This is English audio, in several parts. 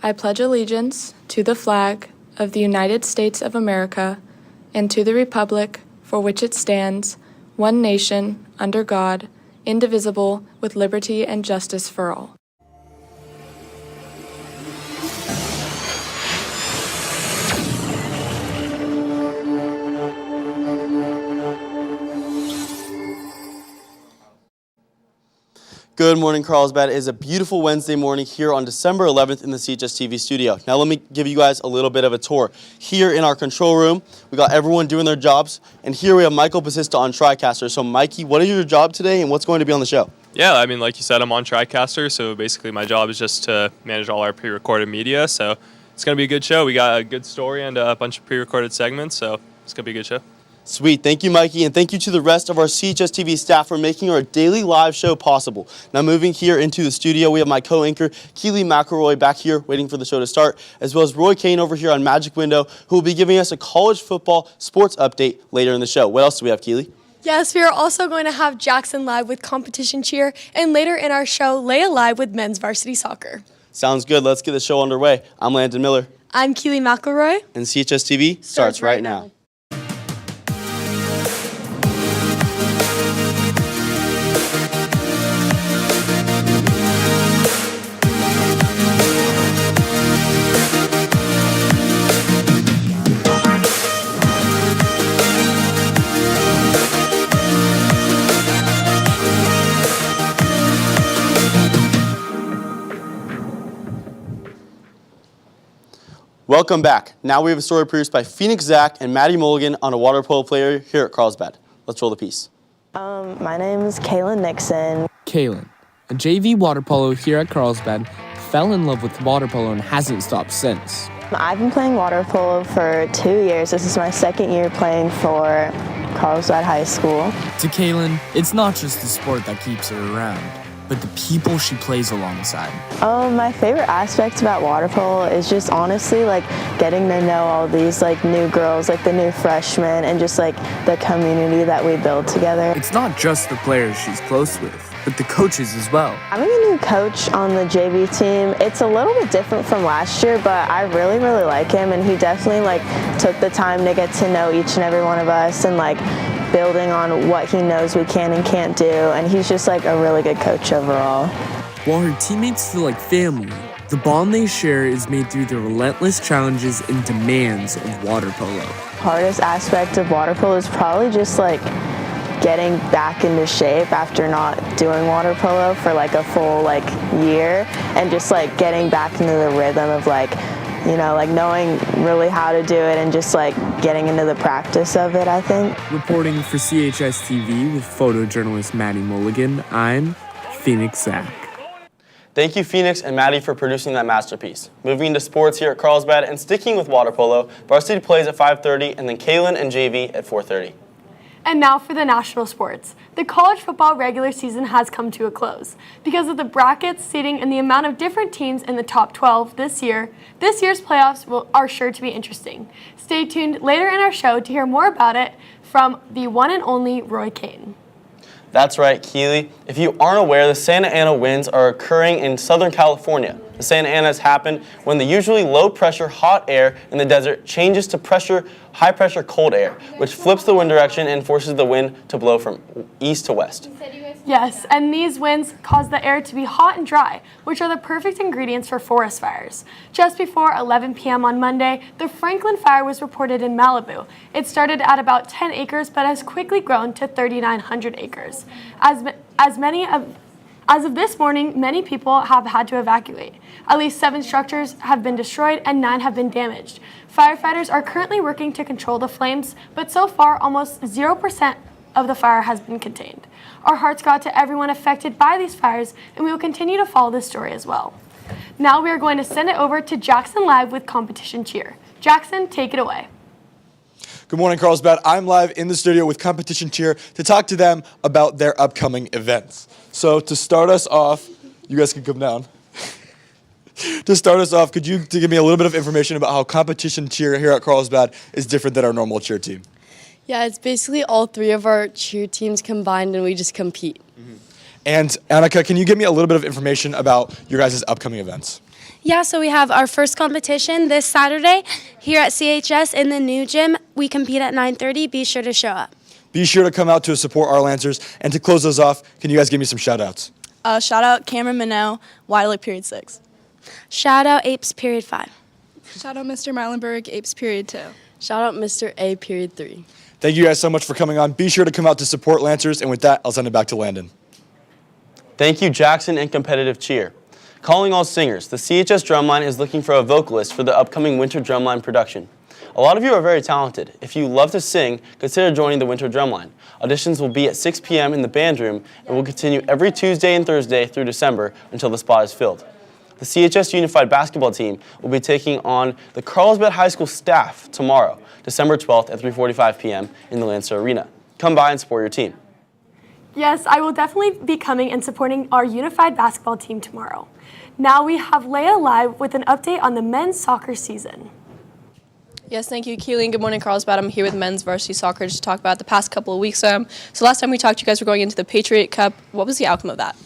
I pledge allegiance to the flag of the United States of America and to the republic for which it stands, one nation, under God, indivisible, with liberty and justice for all. Good morning, Carlsbad. It is a beautiful Wednesday morning here on December 11th in the CHSTV studio. Now let me give you guys a little bit of a tour. Here in our control room, we got everyone doing their jobs, and here we have Michael Basista on TriCaster. So Mikey, what is your job today and what's going to be on the show? Yeah, I mean, like you said, I'm on TriCaster, so basically my job is just to manage all our pre-recorded media, so it's going to be a good show. We got a good story and a bunch of pre-recorded segments, so it's going to be a good show. Sweet. Thank you, Mikey, and thank you to the rest of our CHSTV staff for making our daily live show possible. Now moving here into the studio, we have my co-anchor, Keely McElroy, back here waiting for the show to start, as well as Roy Kane over here on Magic Window, who will be giving us a college football sports update later in the show. What else do we have, Keely? Yes, we are also going to have Jackson live with competition cheer, and later in our show, Leia live with men's varsity soccer. Sounds good. Let's get the show underway. I'm Landon Miller. I'm Keely McElroy. And CHSTV starts right now. Welcome back. Now we have a story produced by Phoenix Zach and Maddie Mulligan on a water polo player here at Carlsbad. Let's roll the piece. My name is Kaylin Nixon. Kaylin, a JV water polo here at Carlsbad, fell in love with water polo and hasn't stopped since. I've been playing water polo for 2 years. This is my second year playing for Carlsbad High School. To Kaylin, it's not just the sport that keeps her around, but the people she plays alongside. My favorite aspect about water polo is just honestly getting to know all these new girls, the new freshmen, and just the community that we build together. It's not just the players she's close with, but the coaches as well. Having a new coach on the JV team, it's a little bit different from last year, but I really, really like him, and he definitely took the time to get to know each and every one of us and building on what he knows we can and can't do, and he's just a really good coach overall. While her teammates feel like family, the bond they share is made through the relentless challenges and demands of water polo. Hardest aspect of water polo is probably just getting back into shape after not doing water polo for a full year, and just getting back into the rhythm of knowing really how to do it and just getting into the practice of it, I think. Reporting for CHSTV with photojournalist Maddie Mulligan, I'm Phoenix Zach. Thank you, Phoenix and Maddie, for producing that masterpiece. Moving into sports here at Carlsbad and sticking with water polo, varsity plays at 5:30 and then Kaylin and JV at 4:30. And now for the national sports. The college football regular season has come to a close. Because of the brackets, seeding, and the amount of different teams in the top 12 this year's playoffs are sure to be interesting. Stay tuned later in our show to hear more about it from the one and only Roy Kane. That's right, Keely. If you aren't aware, the Santa Ana winds are occurring in Southern California. The Santa Anas happen when the usually low-pressure hot air in the desert changes to high-pressure cold air, which flips the wind direction and forces the wind to blow from east to west. Yes, and these winds cause the air to be hot and dry, which are the perfect ingredients for forest fires. Just before 11 p.m. on Monday, the Franklin fire was reported in Malibu. It started at about 10 acres, but has quickly grown to 3,900 acres. As of this morning, many people have had to evacuate. At least 7 structures have been destroyed and 9 have been damaged. Firefighters are currently working to control the flames, but so far almost 0% of the fire has been contained. Our hearts go out to everyone affected by these fires, and we will continue to follow this story as well. Now we are going to send it over to Jackson Live with competition cheer. Jackson, take it away. Good morning, Carlsbad. I'm live in the studio with Competition Cheer to talk to them about their upcoming events. So to start us off, you guys can come down. To start us off, could you give me a little bit of information about how Competition Cheer here at Carlsbad is different than our normal cheer team? Yeah, it's basically all 3 of our cheer teams combined and we just compete. And Annika, can you give me a little bit of information about your guys' upcoming events? Yeah, so we have our first competition this Saturday here at CHS in the new gym. We compete at 9:30. Be sure to show up. Be sure to come out to support our Lancers. And to close those off, can you guys give me some shout outs? Shout out Cameron Minnow, Wiley period 6. Shout out Apes period 5. Shout out Mr. Meilenberg, Apes period 2. Shout out Mr. A period 3. Thank you guys so much for coming on. Be sure to come out to support Lancers. And with that, I'll send it back to Landon. Thank you, Jackson and Competitive Cheer. Calling all singers, the CHS Drumline is looking for a vocalist for the upcoming Winter Drumline production. A lot of you are very talented. If you love to sing, consider joining the Winter Drumline. Auditions will be at 6 p.m. in the band room and will continue every Tuesday and Thursday through December until the spot is filled. The CHS Unified Basketball team will be taking on the Carlsbad Highschool staff tomorrow, December 12th at 3:45 p.m. in the Lancer Arena. Come by and support your team. Yes, I will definitely be coming and supporting our unified basketball team tomorrow. Now we have Leah live with an update on the men's soccer season. Yes, thank you, Keely, and good morning, Carlsbad. I'm here with men's varsity soccer to talk about the past couple of weeks. So last time we talked, you guys were going into the Patriot Cup. What was the outcome of that?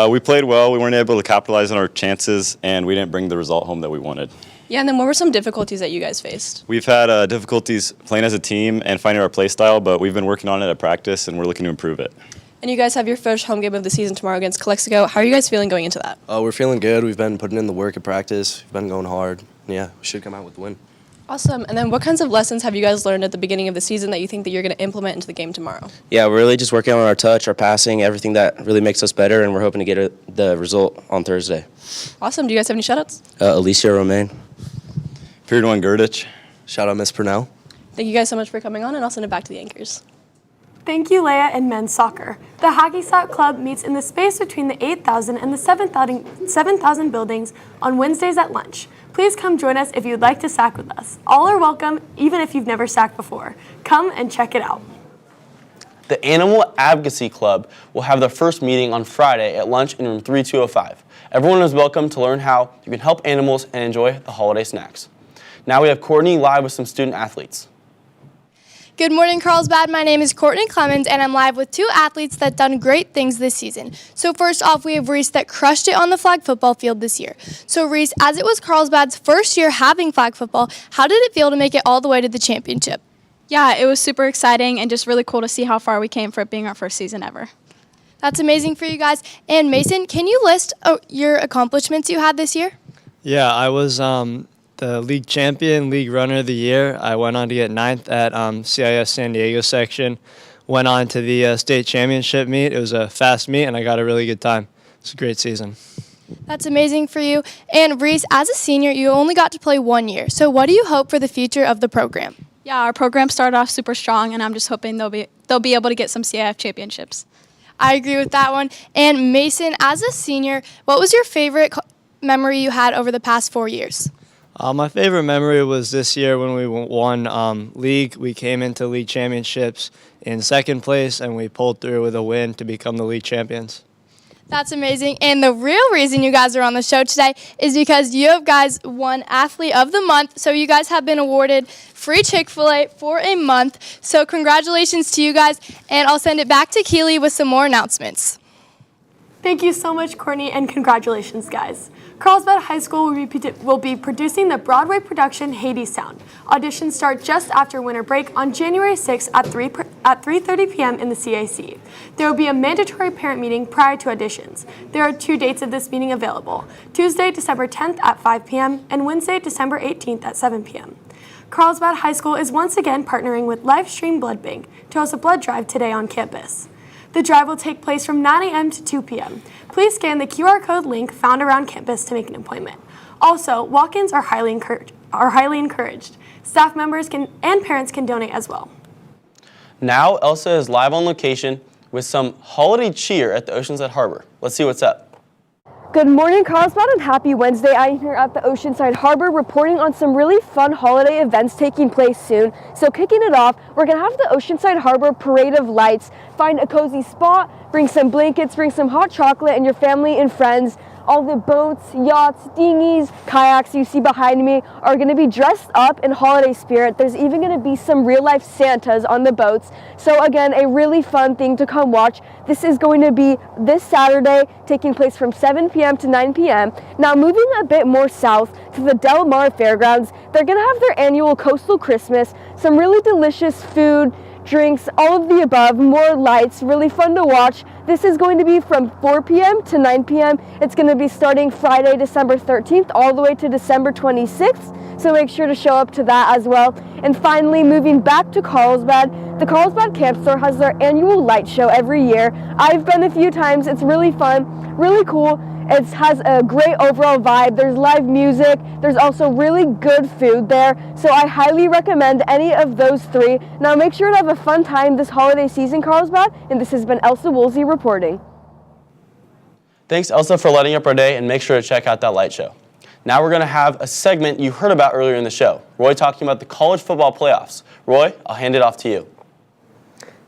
We played well. We weren't able to capitalize on our chances, and we didn't bring the result home that we wanted. Yeah, and then what were some difficulties that you guys faced? We've had difficulties playing as a team and finding our play style, but we've been working on it at practice, and we're looking to improve it. And you guys have your first home game of the season tomorrow against Calexico. How are you guys feeling going into that? We're feeling good. We've been putting in the work at practice. We've been going hard. Yeah, we should come out with the win. Awesome. And then what kinds of lessons have you guys learned at the beginning of the season that you think that you're going to implement into the game tomorrow? Yeah, we're really just working on our touch, our passing, everything that really makes us better, and we're hoping to get the result on Thursday. Awesome. Do you guys have any shout-outs? Alicia Romaine. Period 1, Gurdich. Shout out Miss Purnell. Thank you guys so much for coming on, and I'll send it back to the anchors. Thank you, Leah, and men's soccer. The Hacky Sack Club meets in the space between the 8,000 and the 7,000 buildings on Wednesdays at lunch. Please come join us if you'd like to sack with us. All are welcome, even if you've never sacked before. Come and check it out. The Animal Advocacy Club will have their first meeting on Friday at lunch in room 3205. Everyone is welcome to learn how you can help animals and enjoy the holiday snacks. Now we have Courtney live with some student athletes. Good morning, Carlsbad. My name is Courtney Clemens, and I'm live with two athletes that done great things this season. So first off, we have Reese that crushed it on the flag football field this year. So Reese, as it was Carlsbad's first year having flag football, how did it feel to make it all the way to the championship? Yeah, it was super exciting and just really cool to see how far we came for it being our first season ever. That's amazing for you guys. And Mason, can you list your accomplishments you had this year? Yeah, I was the league champion, league runner of the year. I went on to get 9th at CIS San Diego section. Went on to the state championship meet. It was a fast meet, and I got a really good time. It's a great season. That's amazing for you. And Reese, as a senior, you only got to play 1 year. So what do you hope for the future of the program? Yeah, our program started off super strong, and I'm just hoping they'll be able to get some CIF championships. I agree with that one. And Mason, as a senior, what was your favorite memory you had over the past 4 years? My favorite memory was this year when we won league. We came into league championships in second place, and we pulled through with a win to become the league champions. That's amazing. And the real reason you guys are on the show today is because you guys won Athlete of the Month. So you guys have been awarded free Chick-fil-A for a month. So congratulations to you guys. And I'll send it back to Keely with some more announcements. Thank you so much, Courtney, and congratulations, guys. Carlsbad High School will be producing the Broadway production Hadestown. Auditions start just after winter break on January 6th at 3:30 p.m. in the CAC. There will be a mandatory parent meeting prior to auditions. There are 2 dates of this meeting available, Tuesday, December 10th at 5 p.m. and Wednesday, December 18th at 7 p.m. Carlsbad High School is once again partnering with Livestream Blood Bank to host a blood drive today on campus. The drive will take place from 9 a.m. to 2 p.m. Please scan the QR code link found around campus to make an appointment. Also, walk-ins are highly encouraged. Staff members and parents can donate as well. Now Elsa is live on location with some holiday cheer at the Oceanside Harbor. Let's see what's up. Good morning, Carlsbad, and happy Wednesday. I'm here at the Oceanside Harbor reporting on some really fun holiday events taking place soon. So kicking it off, we're going to have the Oceanside Harbor Parade of Lights. Find a cozy spot, bring some blankets, bring some hot chocolate, and your family and friends All the boats, yachts, dinghies, kayaks you see behind me are going to be dressed up in holiday spirit. There's even going to be some real-life Santas on the boats. So again, a really fun thing to come watch. This is going to be this Saturday, taking place from 7 p.m. to 9 p.m. Now moving a bit more south to the Del Mar Fairgrounds, they're going to have their annual Coastal Christmas, some really delicious food, drinks, all of the above, more lights, really fun to watch. This is going to be from 4 p.m. to 9 p.m. It's going to be starting Friday, December 13th, all the way to December 26th. So make sure to show up to that as well. And finally, moving back to Carlsbad, the Carlsbad Camp Store has their annual light show every year. I've been a few times. It's really fun, really cool. It has a great overall vibe. There's live music. There's also really good food there. So I highly recommend any of those three. Now make sure to have a fun time this holiday season, Carlsbad. And this has been Elsa Woolsey reporting. Thanks, Elsa, for lighting up our day, and make sure to check out that light show. Now we're going to have a segment you heard about earlier in the show. Roy talking about the college football playoffs. Roy, I'll hand it off to you.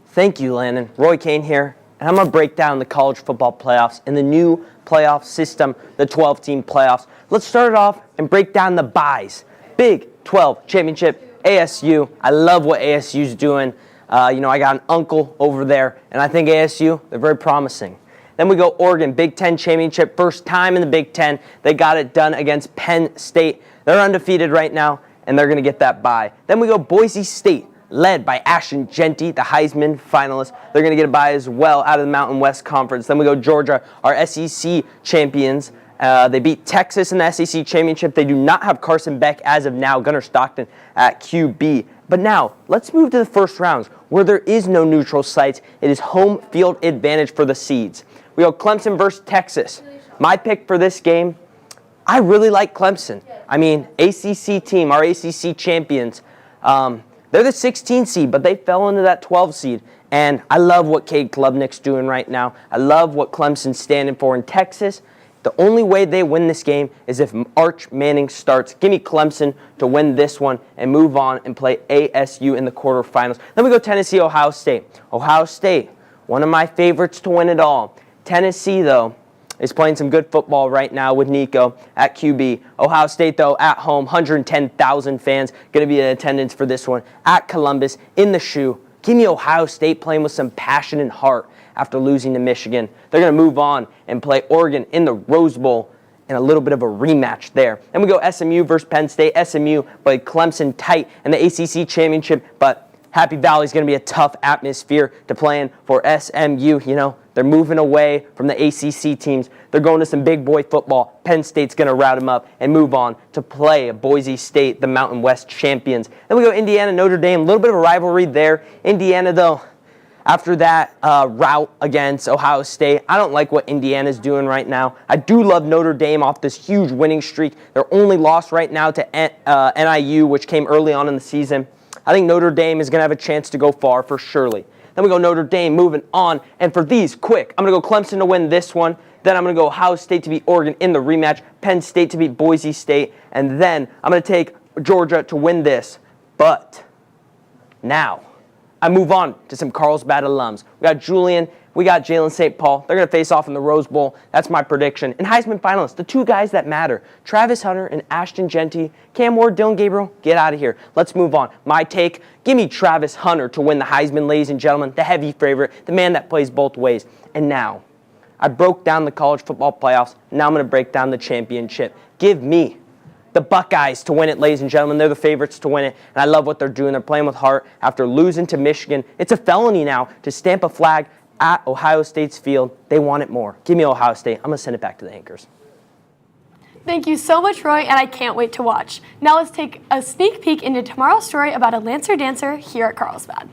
Thank you, Landon. Roy Kane here, and I'm going to break down the college football playoffs and the new playoff system, the 12-team playoffs. Let's start it off and break down the byes. Big 12 championship, ASU. I love what ASU's doing. I got an uncle over there, and I think ASU, they're very promising. Then we go Oregon, Big Ten championship, first time in the Big Ten. They got it done against Penn State. They're undefeated right now, and they're going to get that bye. Then we go Boise State, led by Ashton Jeanty, the Heisman finalist. They're going to get a bye as well out of the Mountain West Conference. Then we go Georgia, our SEC champions. They beat Texas in the SEC championship. They do not have Carson Beck as of now, Gunnar Stockton at QB. But now, let's move to the first rounds, where there is no neutral sites. It is home field advantage for the seeds. We go Clemson versus Texas. My pick for this game, I really like Clemson. I mean, ACC team, our ACC champions. They're the 16 seed, but they fell into that 12 seed. And I love what Cade Klubnik's doing right now. I love what Clemson's standing for in Texas. The only way they win this game is if Arch Manning starts. Give me Clemson to win this one and move on and play ASU in the quarterfinals. Then we go Tennessee, Ohio State. Ohio State, one of my favorites to win it all. Tennessee, though, is playing some good football right now with Nico at QB. Ohio State, though, at home, 110,000 fans going to be in attendance for this one. At Columbus, in the shoe. Give me Ohio State playing with some passion and heart after losing to Michigan. They're going to move on and play Oregon in the Rose Bowl in a little bit of a rematch there. Then we go SMU versus Penn State. SMU played Clemson tight in the ACC championship, but Happy Valley is going to be a tough atmosphere to play in for SMU. They're moving away from the ACC teams. They're going to some big boy football. Penn State's going to rout them up and move on to play Boise State, the Mountain West champions. Then we go Indiana, Notre Dame. A little bit of a rivalry there. Indiana, though, after that rout against Ohio State, I don't like what Indiana's doing right now. I do love Notre Dame off this huge winning streak. Their only loss right now to NIU, which came early on in the season. I think Notre Dame is going to have a chance to go far for surely. Then we go Notre Dame moving on. And for these, quick, I'm going to go Clemson to win this one. Then I'm going to go Ohio State to beat Oregon in the rematch. Penn State to beat Boise State. And then I'm going to take Georgia to win this. But now I move on to some Carlsbad alums. We got Julian. We got Jalen St. Paul. They're going to face off in the Rose Bowl. That's my prediction. And Heisman finalists, the two guys that matter, Travis Hunter and Ashton Jeanty. Cam Ward, Dylan Gabriel, get out of here. Let's move on. My take, give me Travis Hunter to win the Heisman, ladies and gentlemen, the heavy favorite, the man that plays both ways. And now, I broke down the college football playoffs. Now I'm going to break down the championship. Give me the Buckeyes to win it, ladies and gentlemen. They're the favorites to win it, and I love what they're doing. They're playing with heart after losing to Michigan. It's a felony now to stamp a flag at Ohio State's field. They want it more. Give me Ohio State. I'm going to send it back to the anchors. Thank you so much, Roy, and I can't wait to watch. Now let's take a sneak peek into tomorrow's story about a Lancer dancer here at Carlsbad.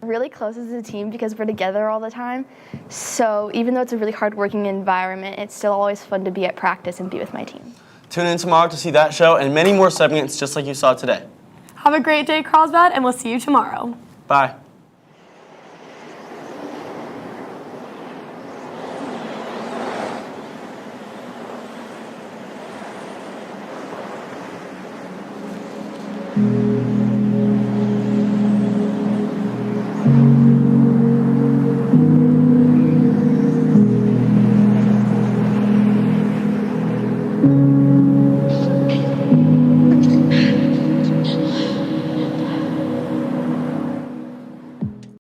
Really close as a team because we're together all the time. So even though it's a really hard-working environment, it's still always fun to be at practice and be with my team. Tune in tomorrow to see that show and many more segments just like you saw today. Have a great day, Carlsbad, and we'll see you tomorrow. Bye. Mm-hmm.